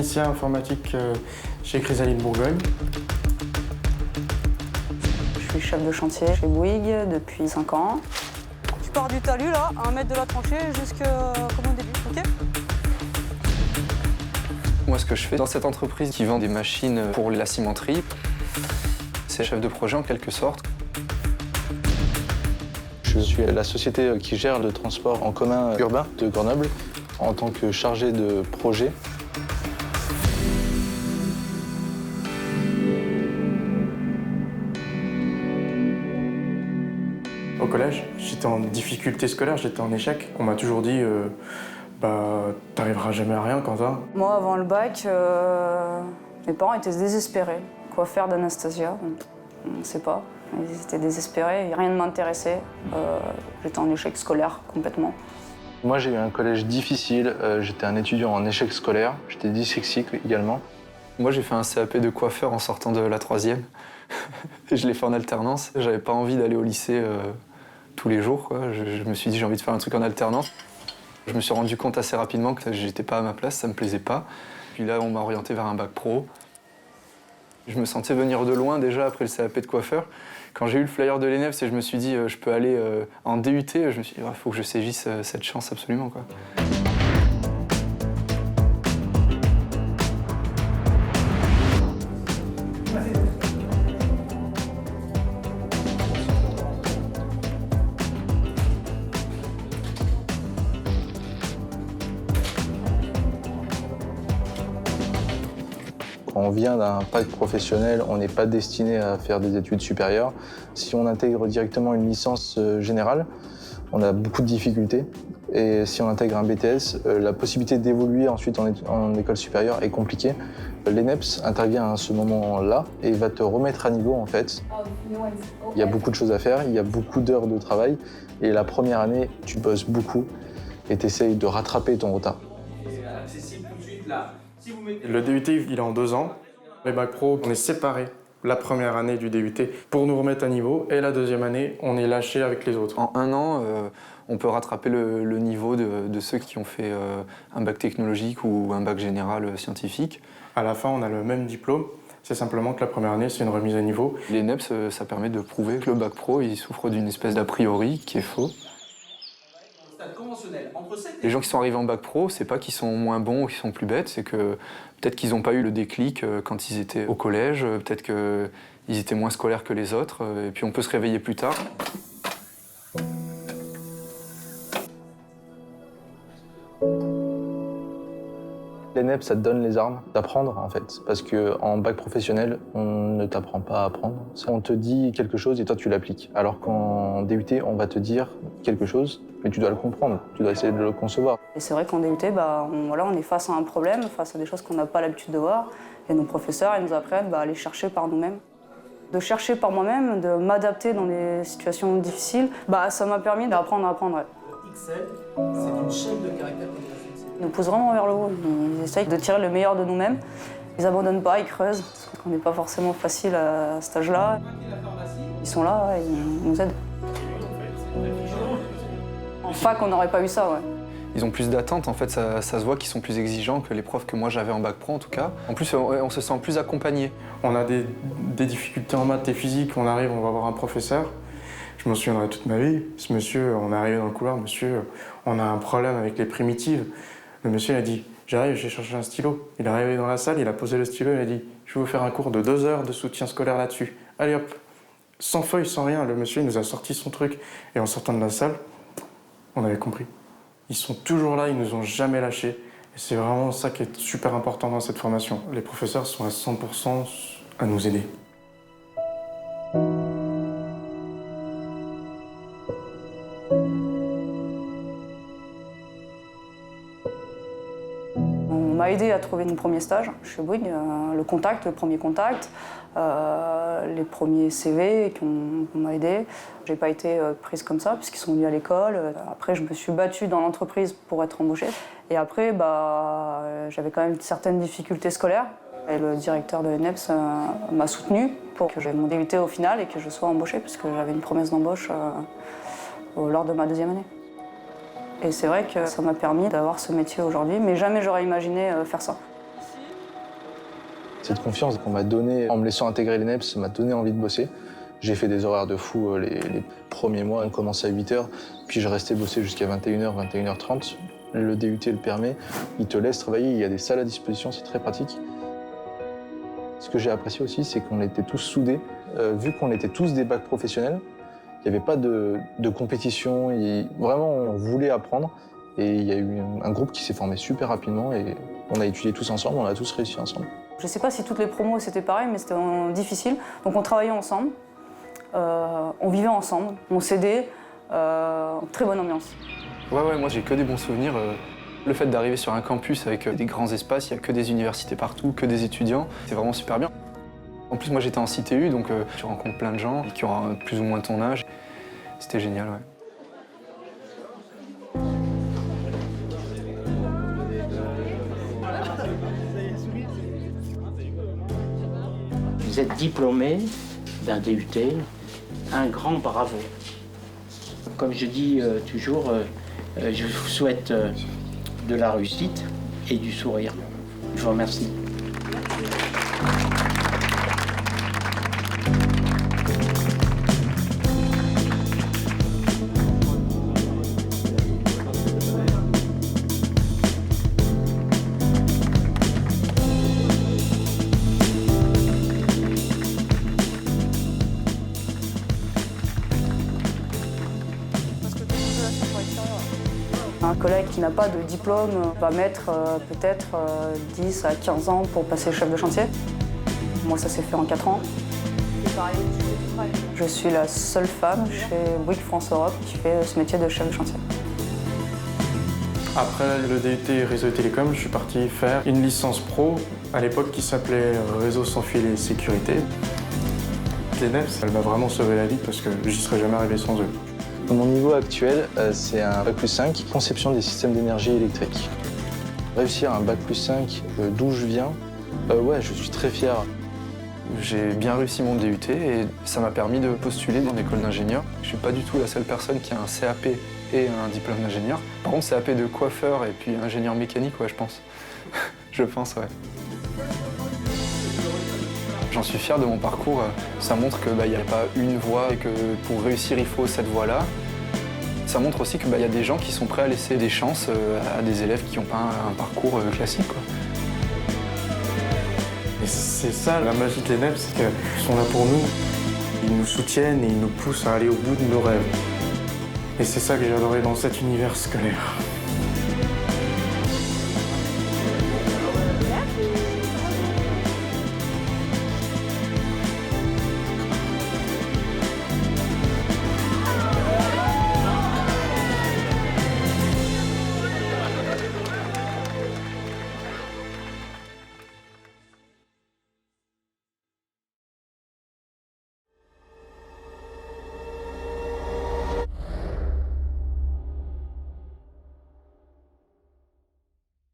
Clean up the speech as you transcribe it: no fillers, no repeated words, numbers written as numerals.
technicien informatique chez Chrysalide Bourgogne. Je suis chef de chantier chez Bouygues depuis 5 ans. Je pars du talus, là, à 1 mètre de la tranchée, jusqu'au début, ok? Moi, ce que je fais dans cette entreprise qui vend des machines pour la cimenterie, c'est chef de projet en quelque sorte. Je suis à la société qui gère le transport en commun urbain de Grenoble en tant que chargé de projet. Au collège, j'étais en difficulté scolaire, j'étais en échec. On m'a toujours dit t'arriveras jamais à rien, Quentin. Moi, avant le bac, mes parents étaient désespérés. Quoi faire d'Anastasia? On ne sait pas. Ils étaient désespérés, rien ne m'intéressait. J'étais en échec scolaire complètement. Moi, j'ai eu un collège difficile. J'étais un étudiant en échec scolaire. J'étais dyslexique également. Moi, j'ai fait un CAP de coiffeur en sortant de la 3e. Et je l'ai fait en alternance. J'avais pas envie d'aller au lycée tous les jours, quoi. Je me suis dit, j'ai envie de faire un truc en alternance. Je me suis rendu compte assez rapidement que j'étais pas à ma place, ça me plaisait pas. Puis là, on m'a orienté vers un bac pro. Je me sentais venir de loin déjà après le CAP de coiffeur. Quand j'ai eu le flyer de l'ENEFS et je me suis dit, je peux aller en DUT, je me suis dit, il faut que je saisisse cette chance absolument, quoi. Quand on vient d'un bac professionnel, on n'est pas destiné à faire des études supérieures. Si on intègre directement une licence générale, on a beaucoup de difficultés. Et si on intègre un BTS, la possibilité d'évoluer ensuite en école supérieure est compliquée. L'ENEPS intervient à ce moment-là et va te remettre à niveau en fait. Il y a beaucoup de choses à faire, il y a beaucoup d'heures de travail. Et la première année, tu bosses beaucoup et tu essayes de rattraper ton retard. Le DUT, il est en 2 ans. Les bacs pro, on est séparés la première année du DUT pour nous remettre à niveau. Et la deuxième année, on est lâché avec les autres. En 1 an, on peut rattraper le niveau de ceux qui ont fait un bac technologique ou un bac général scientifique. À la fin, on a le même diplôme. C'est simplement que la première année, c'est une remise à niveau. L'ENEPS, ça permet de prouver que le bac pro, il souffre d'une espèce d'a priori qui est faux. Les gens qui sont arrivés en bac pro, c'est pas qu'ils sont moins bons ou qu'ils sont plus bêtes, c'est que peut-être qu'ils n'ont pas eu le déclic quand ils étaient au collège, peut-être qu'ils étaient moins scolaires que les autres, et puis on peut se réveiller plus tard. L'ENEPS, ça te donne les armes d'apprendre en fait, parce qu'en bac professionnel, on ne t'apprend pas à apprendre. On te dit quelque chose et toi tu l'appliques. Alors qu'en DUT, on va te dire quelque chose, mais tu dois le comprendre, tu dois essayer de le concevoir. Et c'est vrai qu'en DUT, on est face à un problème, face à des choses qu'on n'a pas l'habitude de voir. Et nos professeurs, ils nous apprennent à aller chercher par nous-mêmes. De chercher par moi-même, de m'adapter dans des situations difficiles, ça m'a permis d'apprendre à apprendre. Excel, c'est une chaîne de caractères. Ils nous poussent vraiment vers le haut. Ils essayent de tirer le meilleur de nous-mêmes. Ils abandonnent pas, ils creusent, parce qu'on n'est pas forcément facile à cet âge-là. Ils sont là, ils nous aident. En fac, on n'aurait pas eu ça, ouais. Ils ont plus d'attentes, en fait, ça se voit qu'ils sont plus exigeants que les profs que moi j'avais en bac pro en tout cas. En plus, on se sent plus accompagné. On a des difficultés en maths et physique, on arrive, on va voir un professeur. Je m'en souviendrai toute ma vie. Ce monsieur, on est arrivé dans le couloir, monsieur, on a un problème avec les primitives. Le monsieur il a dit, j'arrive, j'ai cherché un stylo. Il est arrivé dans la salle, il a posé le stylo, il a dit, je vais vous faire un cours de 2 heures de soutien scolaire là-dessus. Allez hop, sans feuille, sans rien, le monsieur il nous a sorti son truc. Et en sortant de la salle, on avait compris. Ils sont toujours là, ils nous ont jamais lâchés. Et c'est vraiment ça qui est super important dans cette formation. Les professeurs sont à 100% à nous aider. On m'a aidé à trouver mon premier stage chez Bouygues, le premier contact, les premiers CV qu'on m'a aidé. J'ai pas été prise comme ça puisqu'ils sont venus à l'école. Après, je me suis battue dans l'entreprise pour être embauchée. Et après, j'avais quand même certaines difficultés scolaires. Et le directeur de l'ENEPS m'a soutenue pour que j'aie mon DUT au final et que je sois embauchée puisque j'avais une promesse d'embauche lors de ma 2e année. Et c'est vrai que ça m'a permis d'avoir ce métier aujourd'hui, mais jamais j'aurais imaginé faire ça. Cette confiance qu'on m'a donnée en me laissant intégrer l'ENEPS m'a donné envie de bosser. J'ai fait des horaires de fou les premiers mois. On commençait à 8h, puis je restais bosser jusqu'à 21h, 21h30. Le DUT le permet, il te laisse travailler, il y a des salles à disposition, c'est très pratique. Ce que j'ai apprécié aussi, c'est qu'on était tous soudés. Vu qu'on était tous des bacs professionnels, il n'y avait pas de compétition. Vraiment, on voulait apprendre. Et il y a eu un groupe qui s'est formé super rapidement et on a étudié tous ensemble, on a tous réussi ensemble. Je ne sais pas si toutes les promos c'était pareil, mais c'était difficile. Donc on travaillait ensemble, on vivait ensemble, on s'aidait, très bonne ambiance. Ouais, moi j'ai que des bons souvenirs. Le fait d'arriver sur un campus avec des grands espaces, il n'y a que des universités partout, que des étudiants, c'est vraiment super bien. En plus, moi j'étais en CTU, donc tu rencontres plein de gens qui ont plus ou moins ton âge. C'était génial, ouais. Vous êtes diplômé d'un DUT, un grand bravo. Comme je dis toujours, je vous souhaite de la réussite et du sourire. Je vous remercie. Un collègue qui n'a pas de diplôme va mettre peut-être 10 à 15 ans pour passer chef de chantier. Moi, ça s'est fait en 4 ans. Je suis la seule femme chez Bouygues France Europe qui fait ce métier de chef de chantier. Après le DUT Réseau et Télécom, je suis parti faire une licence pro, à l'époque qui s'appelait Réseau sans fil et sécurité. L'ENEPS, elle m'a vraiment sauvé la vie parce que j'y serais jamais arrivé sans eux. Mon niveau actuel, c'est un Bac+5, conception des systèmes d'énergie électrique. Réussir un Bac+5 d'où je viens, ouais, je suis très fier. J'ai bien réussi mon DUT et ça m'a permis de postuler dans l'école d'ingénieur. Je suis pas du tout la seule personne qui a un CAP et un diplôme d'ingénieur. Par contre, CAP de coiffeur et puis ingénieur mécanique, ouais, je pense. Je pense, ouais. J'en suis fier de mon parcours. Ça montre qu'il n'y a pas une voie et que pour réussir, il faut cette voie-là. Ça montre aussi qu'il y a des gens qui sont prêts à laisser des chances à des élèves qui n'ont pas un parcours classique, quoi. Et c'est ça la magie de l'ENEPS, c'est qu'ils sont là pour nous. Ils nous soutiennent et ils nous poussent à aller au bout de nos rêves. Et c'est ça que j'ai adoré dans cet univers scolaire.